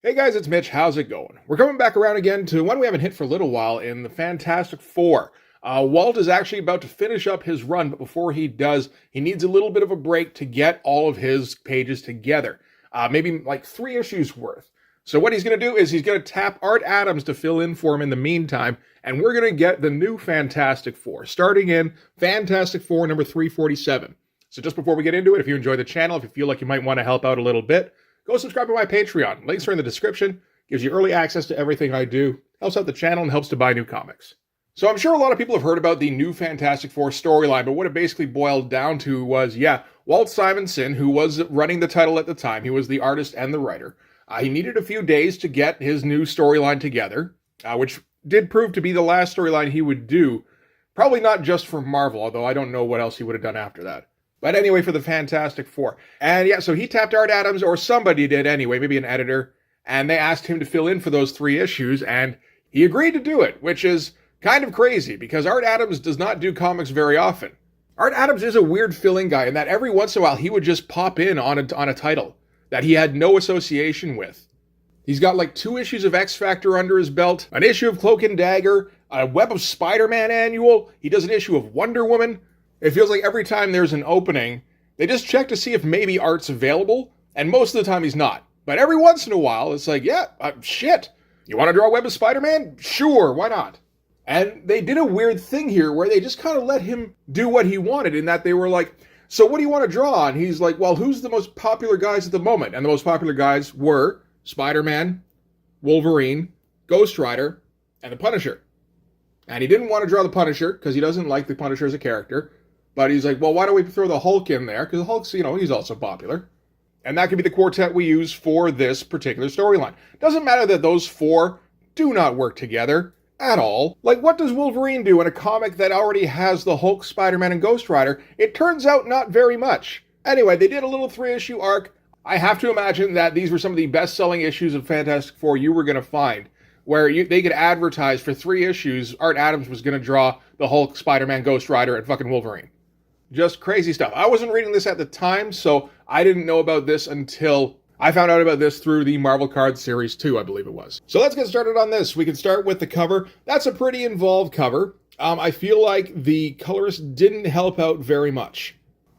Hey guys, it's Mitch. How's it going? We're coming back around again to one we haven't hit for a little while in the Fantastic Four. Walt is actually about to finish up his run, but before he does, he needs a little bit of a break to get all of his pages together. Maybe like 3 issues worth. So what he's going to do is he's going to tap Art Adams to fill in for him in the meantime, and we're going to get the new Fantastic Four, starting in Fantastic Four number 347. So just before we get into it, if you enjoy the channel, if you feel like you might want to help out a little bit, go subscribe to my Patreon. Links are in the description. Gives you early access to everything I do. Helps out the channel and helps to buy new comics. So I'm sure a lot of people have heard about the new Fantastic Four storyline, but what it basically boiled down to was, Walt Simonson, who was running the title at the time, he was the artist and the writer. He needed a few days to get his new storyline together, which did prove to be the last storyline he would do. Probably not just for Marvel, although I don't know what else he would have done after that. But anyway, for the Fantastic Four. And so he tapped Art Adams, or somebody did anyway, maybe an editor, and they asked him to fill in for those 3 issues, and he agreed to do it, which is kind of crazy, because Art Adams does not do comics very often. Art Adams is a weird filling guy, in that every once in a while he would just pop in on a title that he had no association with. He's got like 2 issues of X Factor under his belt, an issue of Cloak and Dagger, a Web of Spider-Man annual, he does an issue of Wonder Woman. It feels like every time there's an opening, they just check to see if maybe Art's available, and most of the time he's not. But every once in a while, it's like, shit, you want to draw a Web of Spider-Man? Sure, why not? And they did a weird thing here where they just kind of let him do what he wanted, in that they were like, so what do you want to draw? And he's like, well, who's the most popular guys at the moment? And the most popular guys were Spider-Man, Wolverine, Ghost Rider, and the Punisher. And he didn't want to draw the Punisher because he doesn't like the Punisher as a character. But he's like, well, why don't we throw the Hulk in there? Because the Hulk's, he's also popular. And that could be the quartet we use for this particular storyline. Doesn't matter that those 4 do not work together at all. Like, what does Wolverine do in a comic that already has the Hulk, Spider-Man, and Ghost Rider? It turns out not very much. Anyway, they did a little 3-issue arc. I have to imagine that these were some of the best-selling issues of Fantastic Four you were going to find, where they could advertise for 3 issues, Art Adams was going to draw the Hulk, Spider-Man, Ghost Rider, and fucking Wolverine. Just crazy stuff. I wasn't reading this at the time, so I didn't know about this until I found out about this through the Marvel Cards Series 2, I believe it was. So let's get started on this. We can start with the cover. That's a pretty involved cover. I feel like the colorist didn't help out very much.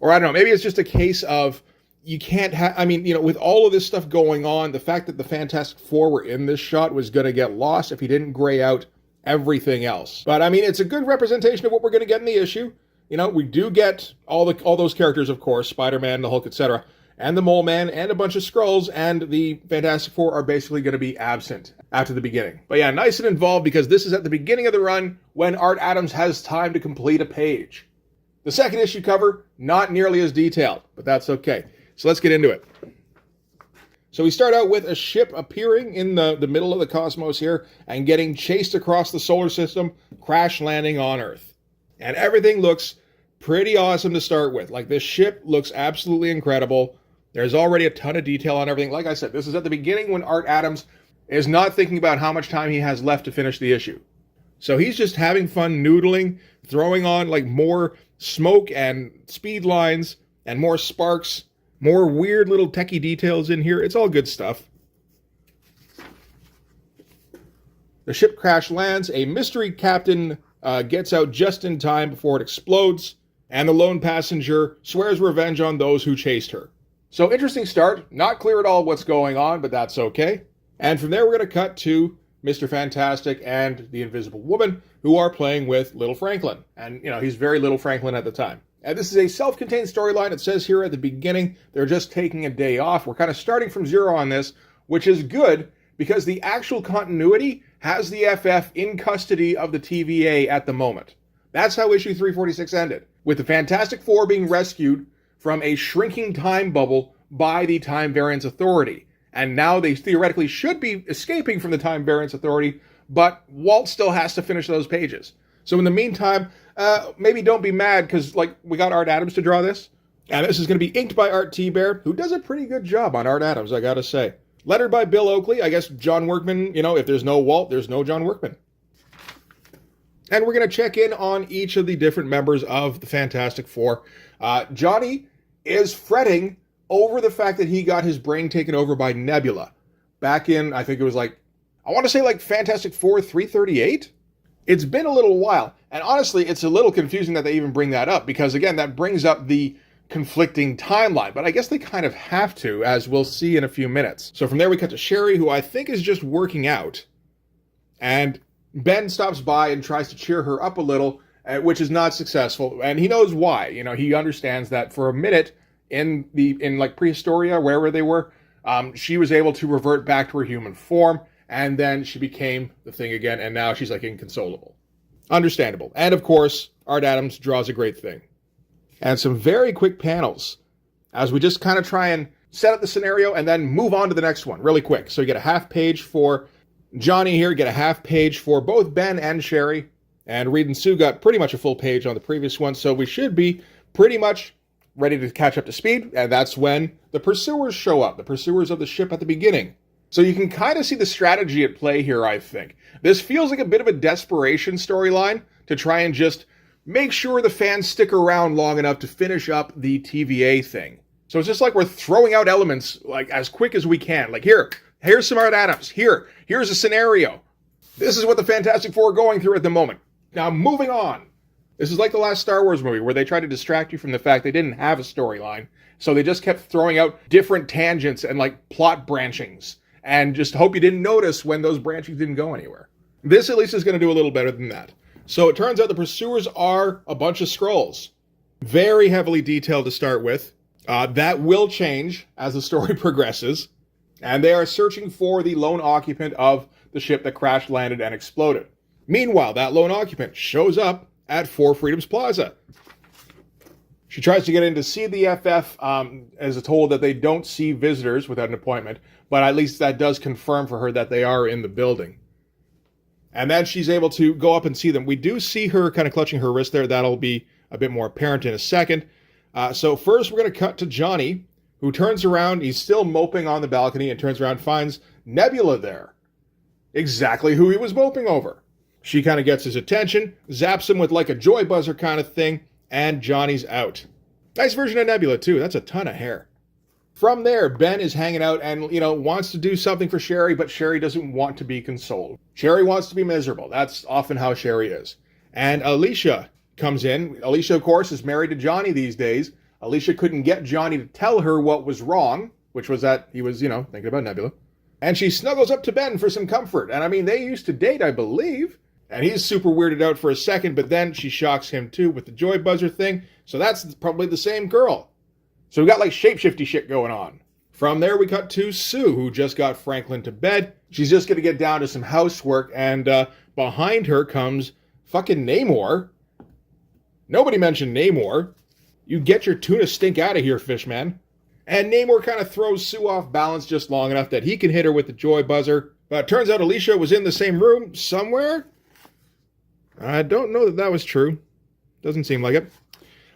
Or I don't know, maybe it's just a case of you can't have, with all of this stuff going on, the fact that the Fantastic Four were in this shot was going to get lost if he didn't gray out everything else. But it's a good representation of what we're going to get in the issue. We do get all those characters, of course, Spider-Man, the Hulk, etc., and the Mole Man, and a bunch of Skrulls, and the Fantastic Four are basically going to be absent after the beginning. But yeah, nice and involved, because this is at the beginning of the run when Art Adams has time to complete a page. The second issue cover, not nearly as detailed, but that's okay. So let's get into it. So we start out with a ship appearing in the middle of the cosmos here, and getting chased across the solar system, crash landing on Earth. And everything looks pretty awesome to start with. Like, this ship looks absolutely incredible. There's already a ton of detail on everything. Like I said, this is at the beginning when Art Adams is not thinking about how much time he has left to finish the issue. So he's just having fun noodling, throwing on like more smoke and speed lines and more sparks, more weird little techie details in here. It's all good stuff. The ship crash lands. A mystery captain gets out just in time before it explodes, and the lone passenger swears revenge on those who chased her. So interesting start. Not clear at all what's going on, but that's okay. And from there, we're going to cut to Mr. Fantastic and the Invisible Woman, who are playing with Little Franklin. And, he's very Little Franklin at the time. And this is a self-contained storyline. It says here at the beginning, they're just taking a day off. We're kind of starting from zero on this, which is good, because the actual continuity has the FF in custody of the TVA at the moment. That's how issue 346 ended, with the Fantastic Four being rescued from a shrinking time bubble by the Time Variance Authority. And now they theoretically should be escaping from the Time Variance Authority, but Walt still has to finish those pages. So in the meantime, maybe don't be mad, because we got Art Adams to draw this. And this is going to be inked by Art T-Bear, who does a pretty good job on Art Adams, I gotta say. Lettered by Bill Oakley. I guess John Workman, if there's no Walt, there's no John Workman. And we're going to check in on each of the different members of the Fantastic Four. Johnny is fretting over the fact that he got his brain taken over by Nebula. back in, I think it was like, I want to say like Fantastic Four 338? It's been a little while. And honestly, it's a little confusing that they even bring that up because, again, that brings up the conflicting timeline. But I guess they kind of have to, as we'll see in a few minutes. So from there, we cut to Sherry, who I think is just working out. And Ben stops by and tries to cheer her up a little, which is not successful. And he knows why. You know, he understands that for a minute in like Prehistoria, wherever they were, she was able to revert back to her human form. And then she became the Thing again, and now she's like inconsolable. Understandable. And of course, Art Adams draws a great thing. And some very quick panels as we just kind of try and set up the scenario and then move on to the next one really quick. So you get a half page for Johnny here, get a half page for both Ben and Sherry. And Reed and Sue got pretty much a full page on the previous one, so we should be pretty much ready to catch up to speed. And that's when the pursuers show up, the pursuers of the ship at the beginning. So you can kind of see the strategy at play here, I think. This feels like a bit of a desperation storyline to try and just make sure the fans stick around long enough to finish up the TVA thing. So it's just like we're throwing out elements like as quick as we can. Like here's some Art Adams. Here's a scenario. This is what the Fantastic Four are going through at the moment. Now moving on. This is like the last Star Wars movie where they tried to distract you from the fact they didn't have a storyline. So they just kept throwing out different tangents and like plot branchings. And just hope you didn't notice when those branchings didn't go anywhere. This at least is going to do a little better than that. So it turns out the pursuers are a bunch of Skrulls. Very heavily detailed to start with. That will change as the story progresses. And they are searching for the lone occupant of the ship that crash landed and exploded. Meanwhile, that lone occupant shows up at Four Freedoms Plaza. She tries to get in to see the FF, as told that they don't see visitors without an appointment, but at least that does confirm for her that they are in the building. And then she's able to go up and see them. We do see her kind of clutching her wrist there. That'll be a bit more apparent in a second. So first we're going to cut to Johnny, who turns around. He's still moping on the balcony and turns around and finds Nebula there. Exactly who he was moping over. She kind of gets his attention, zaps him with like a joy buzzer kind of thing, and Johnny's out. Nice version of Nebula, too. That's a ton of hair. From there, Ben is hanging out and, wants to do something for Sherry, but Sherry doesn't want to be consoled. Sherry wants to be miserable. That's often how Sherry is. And Alicia comes in. Alicia, of course, is married to Johnny these days. Alicia couldn't get Johnny to tell her what was wrong, which was that he was, thinking about Nebula. And she snuggles up to Ben for some comfort. And, they used to date, I believe. And he's super weirded out for a second, but then she shocks him too with the joy buzzer thing. So that's probably the same girl. So we got like shapeshifty shit going on. From there, we cut to Sue, who just got Franklin to bed. She's just going to get down to some housework, and behind her comes fucking Namor. Nobody mentioned Namor. You get your tuna stink out of here, fishman. And Namor kind of throws Sue off balance just long enough that he can hit her with the joy buzzer. But it turns out Alicia was in the same room somewhere. I don't know that was true. Doesn't seem like it.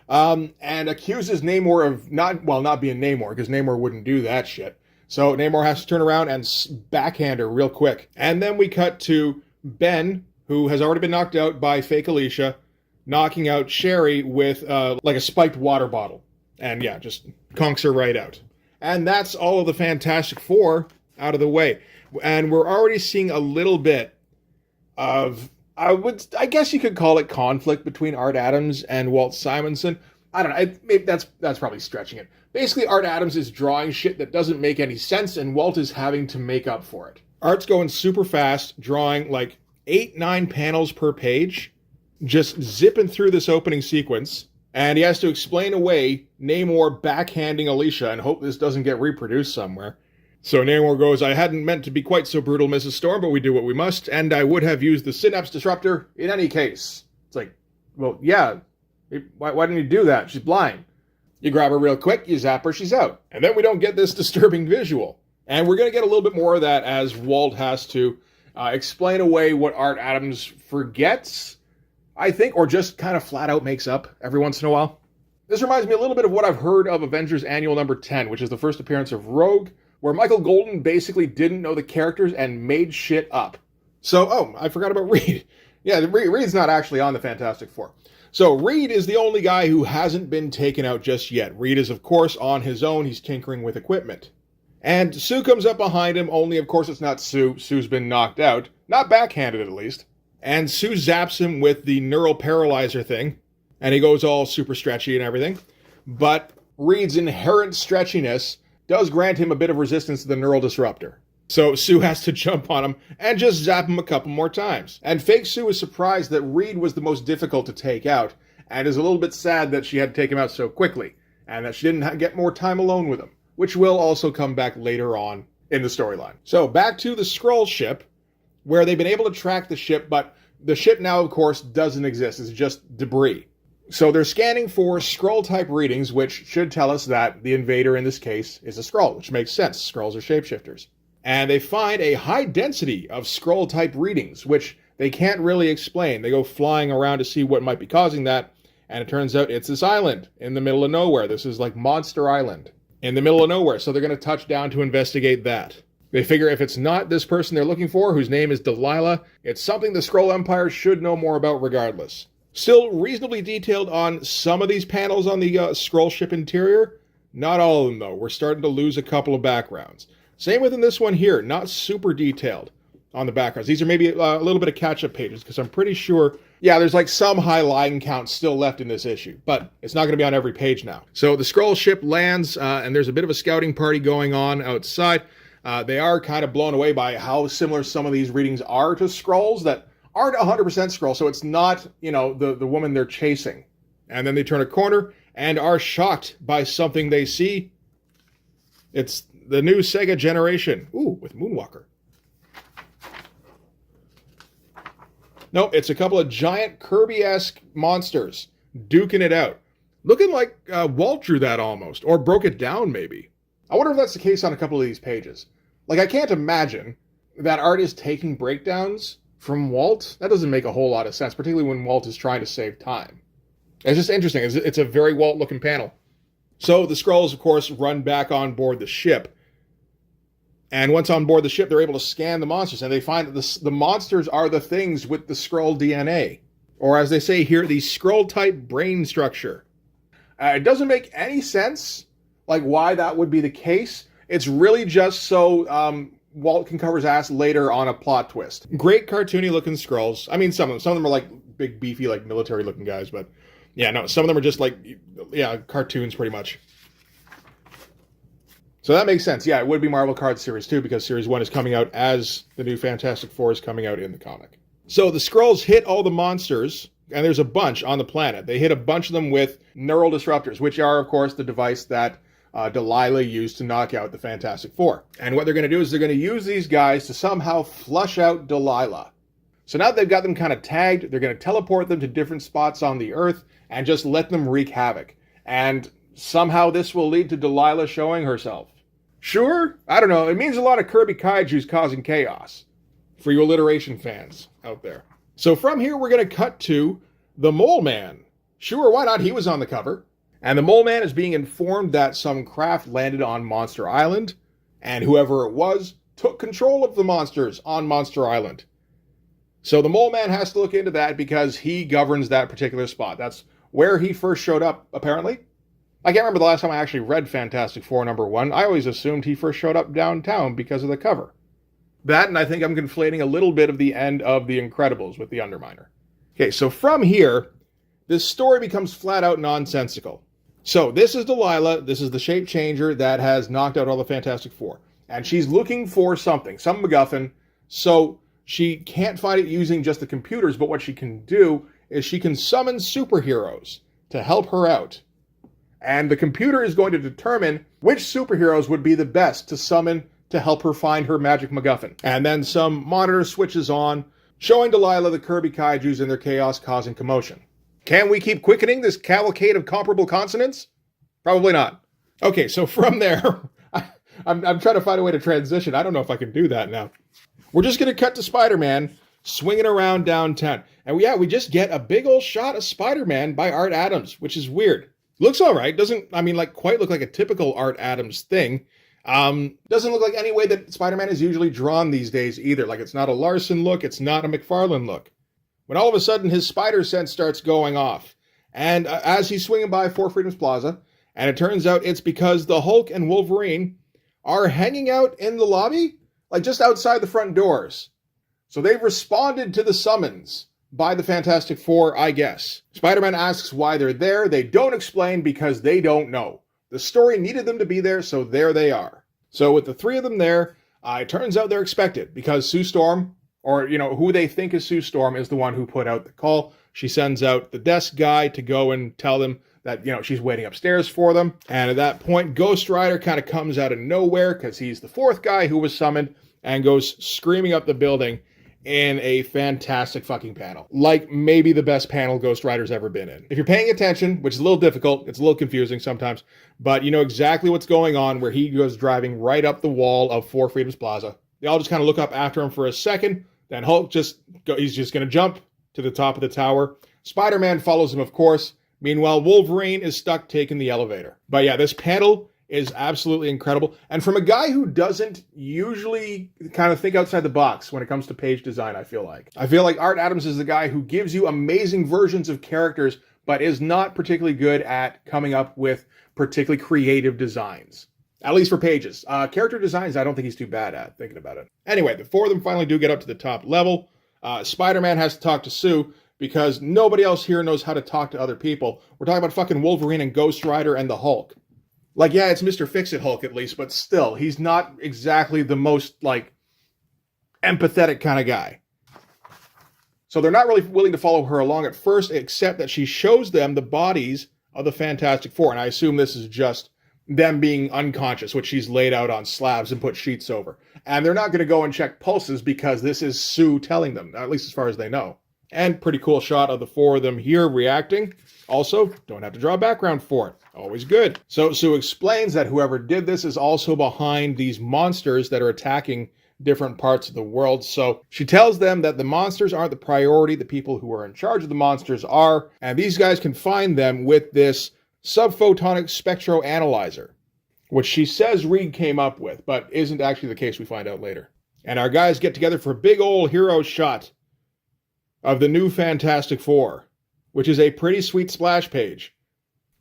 And accuses Namor of not being Namor, because Namor wouldn't do that shit. So Namor has to turn around and backhand her real quick. And then we cut to Ben, who has already been knocked out by fake Alicia, knocking out Sherry with like a spiked water bottle. And yeah, just conks her right out. And that's all of the Fantastic Four out of the way. And we're already seeing a little bit of, I guess you could call it conflict between Art Adams and Walt Simonson. I don't know. Maybe that's probably stretching it. Basically, Art Adams is drawing shit that doesn't make any sense, and Walt is having to make up for it. Art's going super fast, drawing like 8-9 panels per page, just zipping through this opening sequence, and he has to explain away Namor backhanding Alicia and hope this doesn't get reproduced somewhere. So Namor goes, "I hadn't meant to be quite so brutal, Mrs. Storm, but we do what we must, and I would have used the synapse disruptor in any case." It's like, well, yeah, why didn't you do that? She's blind. You grab her real quick, you zap her, she's out. And then we don't get this disturbing visual. And we're going to get a little bit more of that as Walt has to explain away what Art Adams forgets, I think, or just kind of flat out makes up every once in a while. This reminds me a little bit of what I've heard of Avengers Annual number 10, which is the first appearance of Rogue, where Michael Golden basically didn't know the characters and made shit up. So, I forgot about Reed. Yeah, Reed's not actually on the Fantastic Four. So Reed is the only guy who hasn't been taken out just yet. Reed is, of course, on his own. He's tinkering with equipment. And Sue comes up behind him, only of course it's not Sue. Sue's been knocked out. Not backhanded at least. And Sue zaps him with the neural paralyzer thing. And he goes all super stretchy and everything. But Reed's inherent stretchiness does grant him a bit of resistance to the neural disruptor. So Sue has to jump on him and just zap him a couple more times. And fake Sue is surprised that Reed was the most difficult to take out, and is a little bit sad that she had to take him out so quickly, and that she didn't get more time alone with him, which will also come back later on in the storyline. So back to the Skrull ship, where they've been able to track the ship, but the ship now, of course, doesn't exist. It's just debris. So they're scanning for Skrull-type readings, which should tell us that the invader in this case is a Skrull, which makes sense. Skrulls are shapeshifters. And they find a high density of Skrull-type readings, which they can't really explain. They go flying around to see what might be causing that, and it turns out it's this island in the middle of nowhere. This is like Monster Island in the middle of nowhere, so they're going to touch down to investigate that. They figure if it's not this person they're looking for, whose name is Delilah, it's something the Skrull Empire should know more about regardless. Still reasonably detailed on some of these panels on the Skrull ship interior. Not all of them, though. We're starting to lose a couple of backgrounds. Same within this one here, not super detailed on the backgrounds. These are maybe a little bit of catch-up pages, because I'm pretty sure, yeah, there's like some high line count still left in this issue, but it's not going to be on every page now. So the Skrull ship lands, and there's a bit of a scouting party going on outside. They are kind of blown away by how similar some of these readings are to Skrulls that aren't 100% Skrull, so it's not, you know, the woman they're chasing. And then they turn a corner and are shocked by something they see. It's the new Sega generation. Ooh, with Moonwalker. Nope, it's a couple of giant Kirby-esque monsters duking it out. Looking like Walt drew that almost, or broke it down maybe. I wonder if that's the case on a couple of these pages. Like, I can't imagine that art is taking breakdowns from Walt. That doesn't make a whole lot of sense, particularly when Walt is trying to save time. It's just interesting. It's a very Walt-looking panel. So the Skrulls, of course, run back on board the ship. And once on board the ship, they're able to scan the monsters, and they find that the monsters are the things with the Skrull DNA. Or as they say here, the Skrull-type brain structure. It doesn't make any sense, like, why that would be the case. It's really just so Walt can cover his ass later on a plot twist. Great cartoony-looking Skrulls. I mean, some of them are, like, big, beefy, like, military-looking guys, but yeah, no, some of them are just, like, yeah, cartoons, pretty much. So that makes sense. Yeah, it would be Marvel Cards Series 2 because Series 1 is coming out as the new Fantastic Four is coming out in the comic. So the Skrulls hit all the monsters, and there's a bunch on the planet. They hit a bunch of them with neural disruptors, which are, of course, the device that Delilah used to knock out the Fantastic Four. And what they're going to do is they're going to use these guys to somehow flush out Delilah. So now that they've got them kind of tagged, they're going to teleport them to different spots on the Earth and just let them wreak havoc. And somehow this will lead to Delilah showing herself. Sure? I don't know. It means a lot of Kirby kaijus causing chaos for you alliteration fans out there. So from here, we're going to cut to the Mole Man. Sure, why not? He was on the cover. And the Mole Man is being informed that some craft landed on Monster Island, and whoever it was took control of the monsters on Monster Island. So the Mole Man has to look into that because he governs that particular spot. That's where he first showed up, apparently. I can't remember the last time I actually read Fantastic Four #1. I always assumed he first showed up downtown because of the cover. That, and I think I'm conflating a little bit of the end of The Incredibles with the Underminer. Okay, so from here, this story becomes flat out nonsensical. So this is Delilah. This is the shape changer that has knocked out all the Fantastic Four. And she's looking for something, some MacGuffin. So she can't find it using just the computers, but what she can do is she can summon superheroes to help her out. And the computer is going to determine which superheroes would be the best to summon to help her find her magic MacGuffin. And then some monitor switches on, showing Delilah the Kirby kaijus and their chaos causing commotion. Can we keep quickening this cavalcade of comparable consonants? Probably not. Okay, so from there, I'm trying to find a way to transition. I don't know if I can do that now. We're just going to cut to Spider-Man swinging around downtown. And we just get a big old shot of Spider-Man by Art Adams, which is weird. Looks all right. Doesn't, quite look like a typical Art Adams thing. Doesn't look like any way that Spider-Man is usually drawn these days either. Like, it's not a Larson look. It's not a McFarlane look. When all of a sudden his spider sense starts going off. And as he's swinging by Four Freedoms Plaza, and it turns out it's because the Hulk and Wolverine are hanging out in the lobby, like just outside the front doors. So they've responded to the summons by the Fantastic Four, I guess. Spider-Man asks why they're there. They don't explain because they don't know. The story needed them to be there, so there they are. So with the three of them there, it turns out they're expected because Sue Storm, or who they think is Sue Storm, is the one who put out the call. She sends out the desk guy to go and tell them that, she's waiting upstairs for them. And at that point, Ghost Rider kind of comes out of nowhere because he's the fourth guy who was summoned and goes screaming up the building in a fantastic fucking panel. Like maybe the best panel Ghost Rider's ever been in. If you're paying attention, which is a little difficult, it's a little confusing sometimes, but you know exactly what's going on where he goes driving right up the wall of Four Freedoms Plaza. They all just kind of look up after him for a second. Then Hulk he's just going to jump to the top of the tower. Spider-Man follows him, of course. Meanwhile, Wolverine is stuck taking the elevator. But yeah, this panel is absolutely incredible. And from a guy who doesn't usually kind of think outside the box when it comes to page design, I feel like Art Adams is the guy who gives you amazing versions of characters, but is not particularly good at coming up with particularly creative designs. At least for pages. Character designs, I don't think he's too bad at, thinking about it. Anyway, the four of them finally do get up to the top level. Spider-Man has to talk to Sue because nobody else here knows how to talk to other people. We're talking about fucking Wolverine and Ghost Rider and the Hulk. Like, yeah, it's Mr. Fix-It Hulk at least, but still, he's not exactly the most, empathetic kind of guy. So they're not really willing to follow her along at first, except that she shows them the bodies of the Fantastic Four. And I assume this is just them being unconscious, which she's laid out on slabs and put sheets over. And they're not going to go and check pulses because this is Sue telling them, at least as far as they know. And pretty cool shot of the four of them here reacting. Also, don't have to draw a background for it. Always good. So Sue explains that whoever did this is also behind these monsters that are attacking different parts of the world. So she tells them that the monsters aren't the priority. The people who are in charge of the monsters are. And these guys can find them with this subphotonic spectroanalyzer, which she says Reed came up with, but isn't actually the case, we find out later. And our guys get together for a big old hero shot of the new Fantastic Four, which is a pretty sweet splash page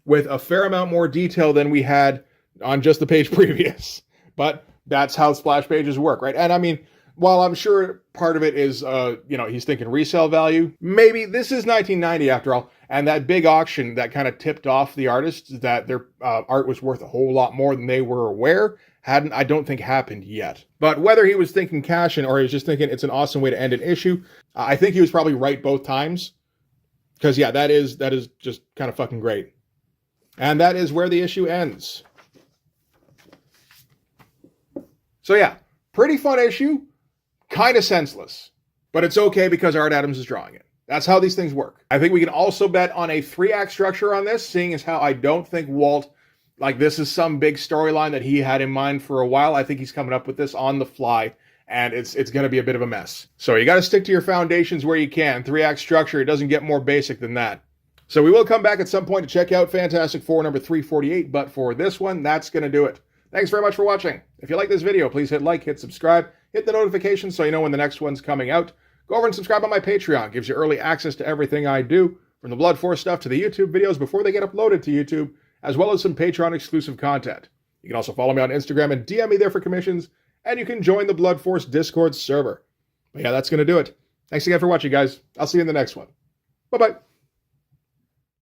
with a fair amount more detail than we had on just the page previous. But that's how splash pages work, right? And I mean, while I'm sure part of it is, he's thinking resale value, maybe this is 1990 after all, and that big auction that kind of tipped off the artists that their art was worth a whole lot more than they were aware I don't think happened yet. But whether he was thinking cash in or he was just thinking it's an awesome way to end an issue, I think he was probably right both times. Because yeah, that is just kind of fucking great. And that is where the issue ends. So yeah, pretty fun issue, kind of senseless, but it's okay because Art Adams is drawing it. That's how these things work. I think we can also bet on a 3-act structure on this, seeing as how I don't think Walt, this is some big storyline that he had in mind for a while. I think he's coming up with this on the fly, and it's going to be a bit of a mess. So you got to stick to your foundations where you can. 3-act structure, it doesn't get more basic than that. So we will come back at some point to check out Fantastic Four number 348, but for this one, that's going to do it. Thanks very much for watching. If you like this video, please hit like, hit subscribe, hit the notification so you know when the next one's coming out. Go over and subscribe on my Patreon. Gives you early access to everything I do, from the Blood Force stuff to the YouTube videos before they get uploaded to YouTube, as well as some Patreon exclusive content. You can also follow me on Instagram and DM me there for commissions, and you can join the Blood Force Discord server. But yeah, that's going to do it. Thanks again for watching, guys. I'll see you in the next one. Bye-bye.